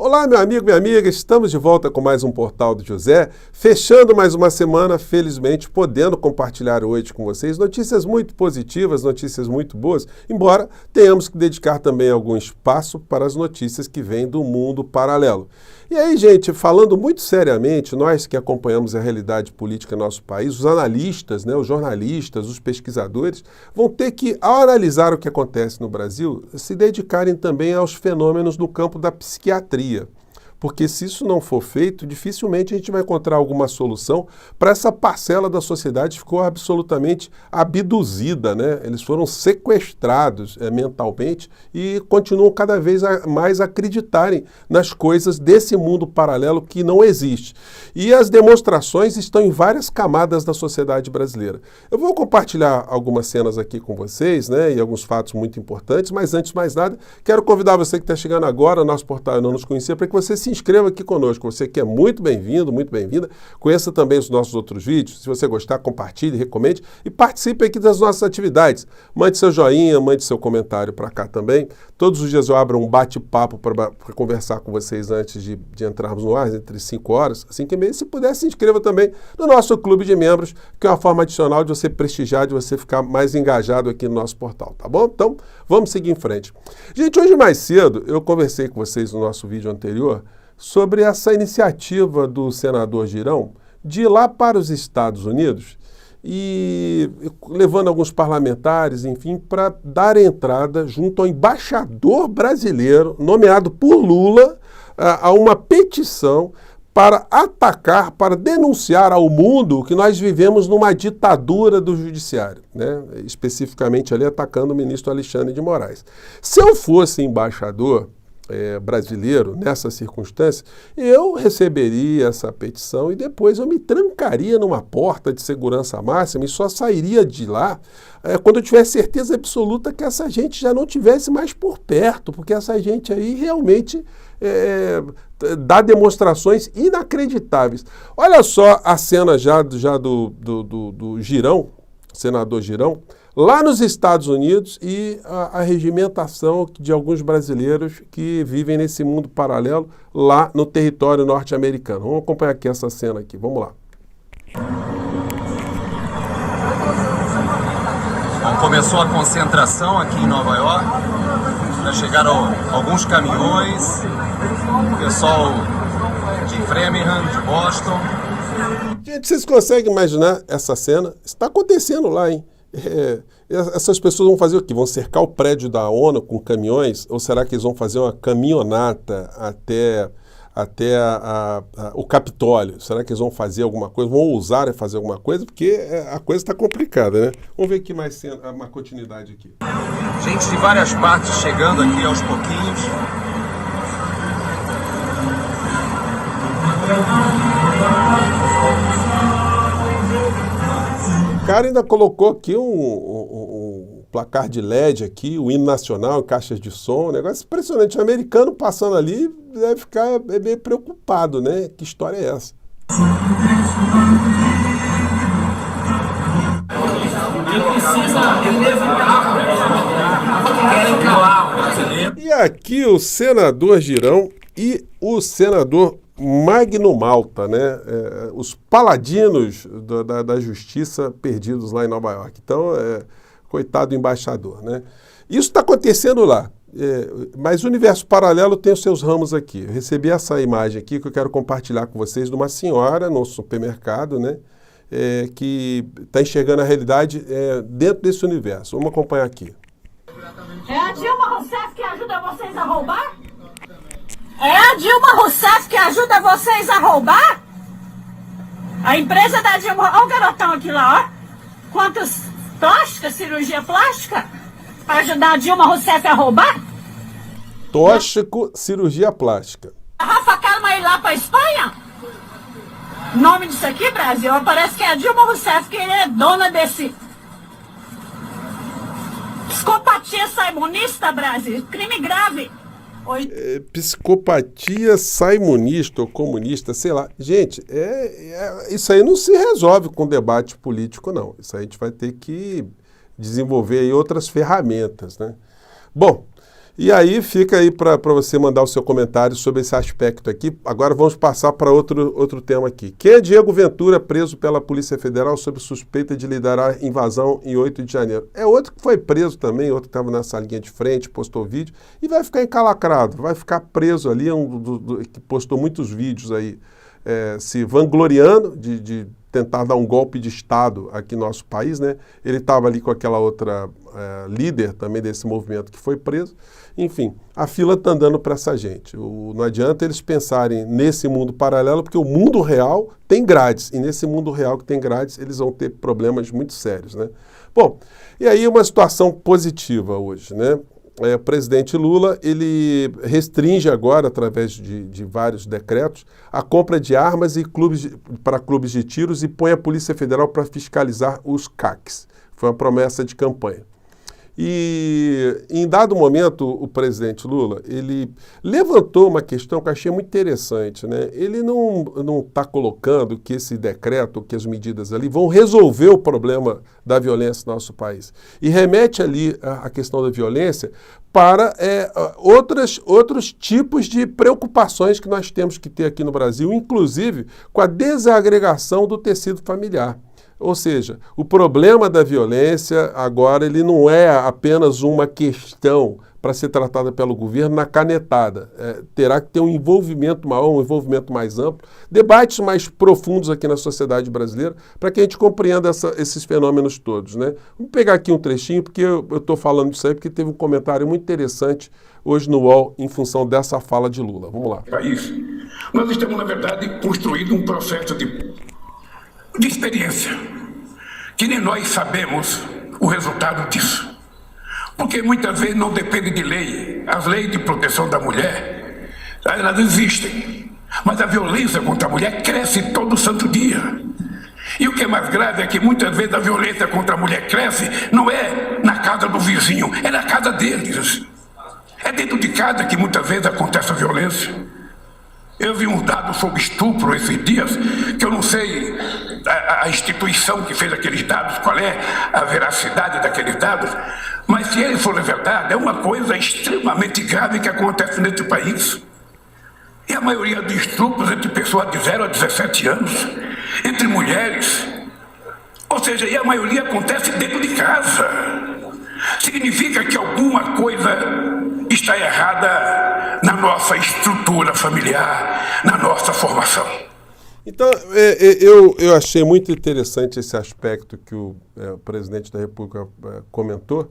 Olá, meu amigo, minha amiga, estamos de volta com mais um Portal do José, fechando mais uma semana, felizmente, podendo compartilhar hoje com vocês notícias muito positivas, notícias muito boas, embora tenhamos que dedicar também algum espaço para as notícias que vêm do mundo paralelo. E aí, gente, falando muito seriamente, nós que acompanhamos a realidade política no nosso país, os analistas, os jornalistas, os pesquisadores, vão ter que, ao analisar o que acontece no Brasil, se dedicarem também aos fenômenos do campo da psiquiatria. Porque se isso não for feito, dificilmente a gente vai encontrar alguma solução para essa parcela da sociedade que ficou absolutamente abduzida, né? Eles foram sequestrados mentalmente e continuam cada vez mais a acreditarem nas coisas desse mundo paralelo que não existe. E as demonstrações estão em várias camadas da sociedade brasileira. Eu vou compartilhar algumas cenas aqui com vocês, né? E alguns fatos muito importantes, mas antes de mais nada, quero convidar você que está chegando agora ao nosso portal e não nos conhecia, para que você se inscreva aqui conosco. Você que é muito bem-vindo, muito bem-vinda. Conheça também os nossos outros vídeos. Se você gostar, compartilhe, recomende e participe aqui das nossas atividades. Mande seu joinha, mande seu comentário para cá também. Todos os dias eu abro um bate-papo para conversar com vocês antes de entrarmos no ar, entre 5 horas, 5 e meia. Se puder, se inscreva também no nosso clube de membros, que é uma forma adicional de você prestigiar, de você ficar mais engajado aqui no nosso portal, tá bom? Então, vamos seguir em frente. Gente, hoje mais cedo, eu conversei com vocês no nosso vídeo anterior sobre essa iniciativa do senador Girão de ir lá para os Estados Unidos e levando alguns parlamentares, enfim, para dar entrada junto ao embaixador brasileiro, nomeado por Lula, a uma petição para atacar, para denunciar ao mundo que nós vivemos numa ditadura do judiciário, né? Especificamente ali atacando o ministro Alexandre de Moraes. Se eu fosse embaixador brasileiro nessa circunstância, eu receberia essa petição e depois eu me trancaria numa porta de segurança máxima e só sairia de lá quando eu tivesse certeza absoluta que essa gente já não tivesse mais por perto, porque essa gente aí realmente dá demonstrações inacreditáveis. Olha só a cena já do Girão, senador Girão, lá nos Estados Unidos e a regimentação de alguns brasileiros que vivem nesse mundo paralelo lá no território norte-americano. Vamos acompanhar aqui essa cena aqui, vamos lá. Bom, começou a concentração aqui em Nova York, já chegaram alguns caminhões, pessoal de Framingham, de Boston. Gente, vocês conseguem imaginar essa cena? Está acontecendo lá, hein? Essas pessoas vão fazer o quê? Vão cercar o prédio da ONU com caminhões? Ou será que eles vão fazer uma caminhonata até o Capitólio? Será que eles vão fazer alguma coisa? Vão ousar fazer alguma coisa? Porque a coisa está complicada, né? Vamos ver aqui mais uma continuidade aqui. Gente de várias partes chegando aqui aos pouquinhos. O cara ainda colocou aqui um placar de LED aqui, o hino nacional em caixas de som, um negócio impressionante. O americano passando ali deve ficar meio preocupado, né? Que história é essa? E aqui o senador Girão e o senador Magno Malta, né? Os paladinos da justiça perdidos lá em Nova York. Então, coitado do embaixador, né? Isso está acontecendo lá, mas o universo paralelo tem os seus ramos aqui. Eu recebi essa imagem aqui que eu quero compartilhar com vocês de uma senhora no supermercado, né? Que está enxergando a realidade dentro desse universo. Vamos acompanhar aqui. É a Dilma Rousseff que ajuda vocês a roubar? É a Dilma Rousseff que ajuda vocês a roubar? A empresa da Dilma... Olha o garotão aqui lá, ó. Quantas plásticas, cirurgia plástica? Para ajudar a Dilma Rousseff a roubar? Tóxico, cirurgia plástica. A Rafa Kalimann ir lá para Espanha? O nome disso aqui, Brasil, parece que é a Dilma Rousseff que é dona desse... Psicopatia saimonista, Brasil. Crime grave. Psicopatia saimonista ou comunista, sei lá. Gente, isso aí não se resolve com debate político, não. Isso aí a gente vai ter que desenvolver aí outras ferramentas, né? Bom, E aí fica aí para você mandar o seu comentário sobre esse aspecto aqui. Agora vamos passar para outro tema aqui. Quem é Diego Ventura, preso pela Polícia Federal sob suspeita de liderar invasão em 8 de janeiro? É outro que foi preso também, outro que estava nessa linha de frente, postou vídeo, e vai ficar encalacrado, vai ficar preso ali, que postou muitos vídeos aí, se vangloriando de tentar dar um golpe de Estado aqui no nosso país, né? Ele estava ali com aquela outra líder também desse movimento que foi preso. Enfim, a fila está andando para essa gente. Não adianta eles pensarem nesse mundo paralelo, porque o mundo real tem grades, e nesse mundo real que tem grades, eles vão ter problemas muito sérios, né? Bom, e aí uma situação positiva hoje, né? O presidente Lula, ele restringe agora, através de vários decretos, a compra de armas e para clubes de tiros e põe a Polícia Federal para fiscalizar os CACs. Foi uma promessa de campanha. E, em dado momento, o presidente Lula, ele levantou uma questão que eu achei muito interessante, né? Ele não está colocando que esse decreto, que as medidas ali vão resolver o problema da violência no nosso país. E remete ali a questão da violência para outros tipos de preocupações que nós temos que ter aqui no Brasil, inclusive com a desagregação do tecido familiar. Ou seja, o problema da violência agora ele não é apenas uma questão para ser tratada pelo governo na canetada. Terá que ter um envolvimento maior, um envolvimento mais amplo, debates mais profundos aqui na sociedade brasileira, para que a gente compreenda esses fenômenos todos, né? Vamos pegar aqui um trechinho, porque eu estou falando disso aí, porque teve um comentário muito interessante hoje no UOL em função dessa fala de Lula. Vamos lá. País, nós estamos, na verdade, construindo um processo de experiência, que nem nós sabemos o resultado disso. Porque muitas vezes não depende de lei. As leis de proteção da mulher, elas existem. Mas a violência contra a mulher cresce todo santo dia. E o que é mais grave é que muitas vezes a violência contra a mulher cresce não é na casa do vizinho, é na casa deles. É dentro de casa que muitas vezes acontece a violência. Eu vi um dado sobre estupro esses dias, que eu não sei a instituição que fez aqueles dados, qual é a veracidade daqueles dados, mas se eles forem verdade, é uma coisa extremamente grave que acontece nesse país. E a maioria dos estupros entre pessoas de 0 a 17 anos, entre mulheres, ou seja, e a maioria acontece dentro de casa. Significa que alguma coisa está errada na nossa estrutura familiar, na nossa formação. Então, eu achei muito interessante esse aspecto que o presidente da República comentou,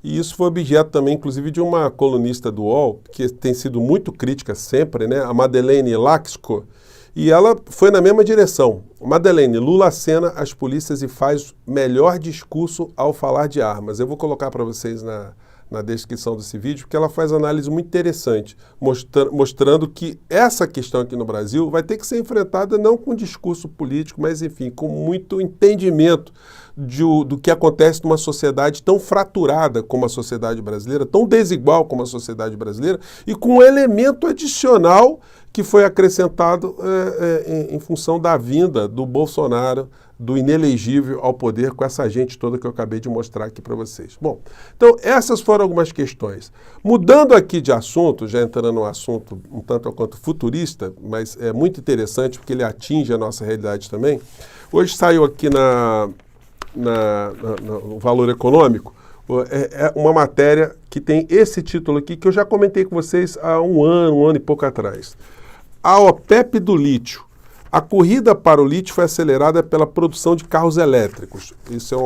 e isso foi objeto também, inclusive, de uma colunista do UOL, que tem sido muito crítica sempre, né, a Madeleine Laxco, e ela foi na mesma direção. Madeleine, Lula acena as polícias e faz melhor discurso ao falar de armas. Eu vou colocar para vocês na descrição desse vídeo, porque ela faz análise muito interessante, mostrando que essa questão aqui no Brasil vai ter que ser enfrentada não com discurso político, mas, enfim, com muito entendimento do que acontece numa sociedade tão fraturada como a sociedade brasileira, tão desigual como a sociedade brasileira, e com um elemento adicional que foi acrescentado em função da vinda do Bolsonaro, do inelegível ao poder, com essa gente toda que eu acabei de mostrar aqui para vocês. Bom, então essas foram algumas questões. Mudando aqui de assunto, já entrando num assunto um tanto quanto futurista, mas é muito interessante porque ele atinge a nossa realidade também. Hoje saiu aqui no Valor Econômico uma matéria que tem esse título aqui, que eu já comentei com vocês há um ano e pouco atrás. A OPEP do lítio. A corrida para o lítio foi acelerada pela produção de carros elétricos. Isso é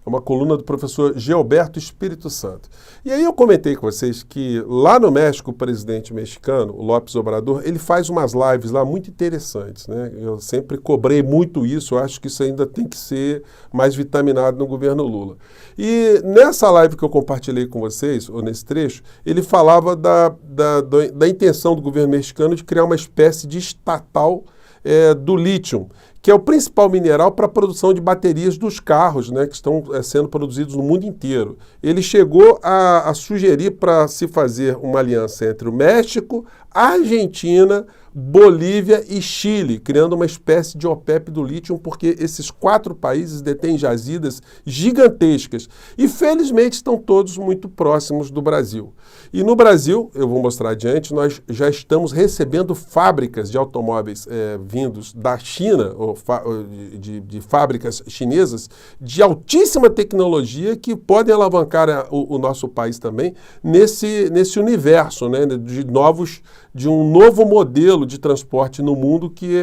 uma coluna do professor Gilberto Espírito Santo. E aí eu comentei com vocês que lá no México, o presidente mexicano, o López Obrador, ele faz umas lives lá muito interessantes, né? Eu sempre cobrei muito isso, eu acho que isso ainda tem que ser mais vitaminado no governo Lula. E nessa live que eu compartilhei com vocês, ou nesse trecho, ele falava da intenção do governo mexicano de criar uma espécie de estatal do lítio, que é o principal mineral para a produção de baterias dos carros, né, que estão sendo produzidos no mundo inteiro. Ele chegou a sugerir para se fazer uma aliança entre o México, a Argentina, Bolívia e Chile, criando uma espécie de OPEP do lítio, porque esses 4 países detêm jazidas gigantescas e, felizmente, estão todos muito próximos do Brasil. E no Brasil, eu vou mostrar adiante, nós já estamos recebendo fábricas de automóveis vindos da China, ou de fábricas chinesas, de altíssima tecnologia que podem alavancar o nosso país também nesse universo, né, de um novo modelo de transporte no mundo que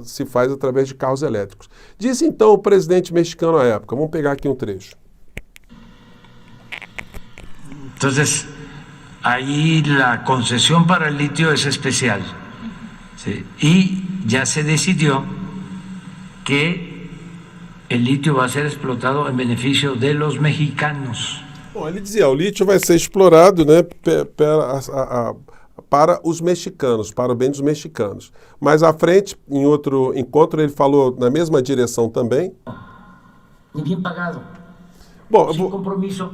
se faz através de carros elétricos. Disse então o presidente mexicano à época. Vamos pegar aqui um trecho. Entonces, ahí la concesión para el litio es especial. ¿Sí? Y ya se decidió que el litio va a ser explotado en beneficio de los mexicanos. Bom, ele dizia, o lítio vai ser explorado, né, para os mexicanos, para o bem dos mexicanos. Mais à frente, em outro encontro, ele falou na mesma direção também. E bem pagado. Bom, sem compromisso.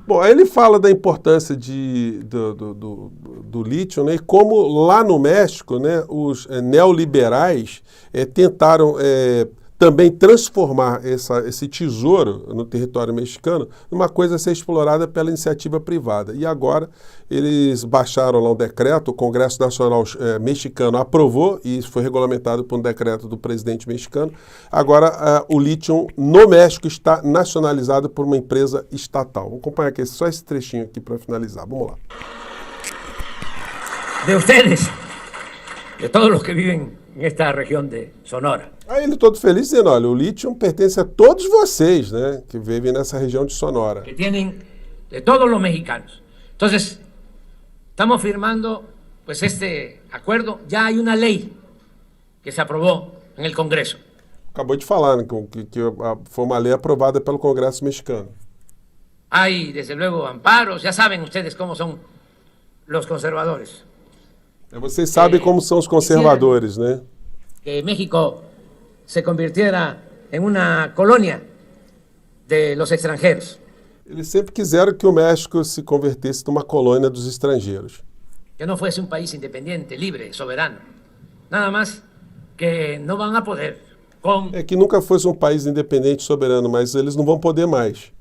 Bom, aí ele fala da importância do lítio, né, e como lá no México, né, os neoliberais tentaram também transformar esse tesouro no território mexicano numa coisa a ser explorada pela iniciativa privada. E agora eles baixaram lá um decreto, o Congresso Nacional mexicano aprovou, e isso foi regulamentado por um decreto do presidente mexicano. Agora o lítio no México está nacionalizado por uma empresa estatal. Vamos acompanhar aqui só esse trechinho aqui para finalizar. Vamos lá. De ustedes, de todos los que viven en esta región de Sonora. Aí ele todo feliz dizendo, olha, o lítio pertence a todos vocês, né, que vivem nessa região de Sonora. Que tienen de todos los mexicanos. Entonces, estamos firmando pues este acuerdo. Ya hay una ley que se aprobó en el Congreso. Acabou de falar, né, que foi uma lei aprovada pelo Congresso mexicano. Hay, desde luego, amparos. Ya saben ustedes cómo son los conservadores. Vocês sabem como são os conservadores, né? Que México se convirtiera en una colonia de los extranjeros. Eles sempre quiseram que o México se convertesse numa colônia dos estrangeiros. Que no fuese un país independiente, libre, soberano. Nada más que no van a poder con... Que nunca fosse um país independente, soberano, mas eles não vão poder mais.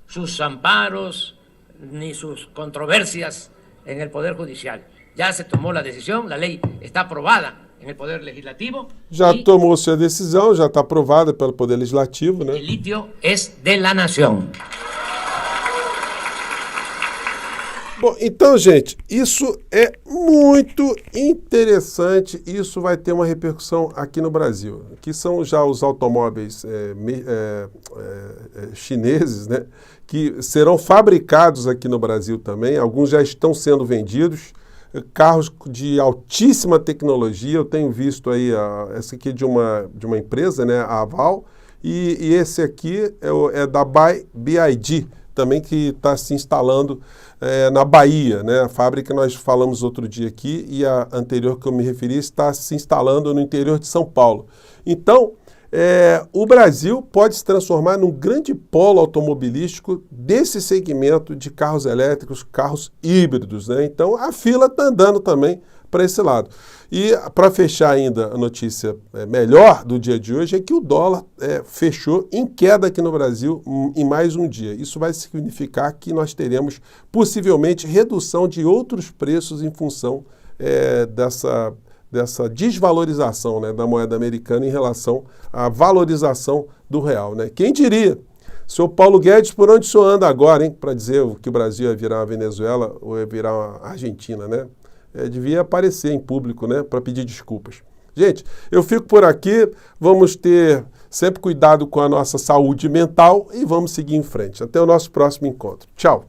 Sus amparos ni sus controversias en el Poder Judicial. Ya se tomó la decisión, la ley está aprobada en el Poder Legislativo. Já tomou-se a decisão, já está aprovada pelo Poder Legislativo, né? El litio es de la nación. Bom, então, gente, isso é muito interessante. Isso vai ter uma repercussão aqui no Brasil, que são já os automóveis chineses, né, que serão fabricados aqui no Brasil também. Alguns já estão sendo vendidos. Carros de altíssima tecnologia. Eu tenho visto aí, esse aqui de uma empresa, né, a Aval, e esse aqui é da BYD, também, que está se instalando na Bahia, né? A fábrica que nós falamos outro dia aqui, e a anterior que eu me referi está se instalando no interior de São Paulo. Então, o Brasil pode se transformar num grande polo automobilístico desse segmento de carros elétricos, carros híbridos, né? Então, a fila está andando também para esse lado. E para fechar ainda a notícia melhor do dia de hoje é que o dólar fechou em queda aqui no Brasil em mais um dia. Isso vai significar que nós teremos possivelmente redução de outros preços em função dessa desvalorização, né, da moeda americana em relação à valorização do real, né? Quem diria? Senhor Paulo Guedes, por onde o senhor anda agora, hein? Para dizer que o Brasil ia virar uma Venezuela ou ia virar uma Argentina, né? Devia aparecer em público, né, para pedir desculpas. Gente, eu fico por aqui. Vamos ter sempre cuidado com a nossa saúde mental e vamos seguir em frente. Até o nosso próximo encontro. Tchau!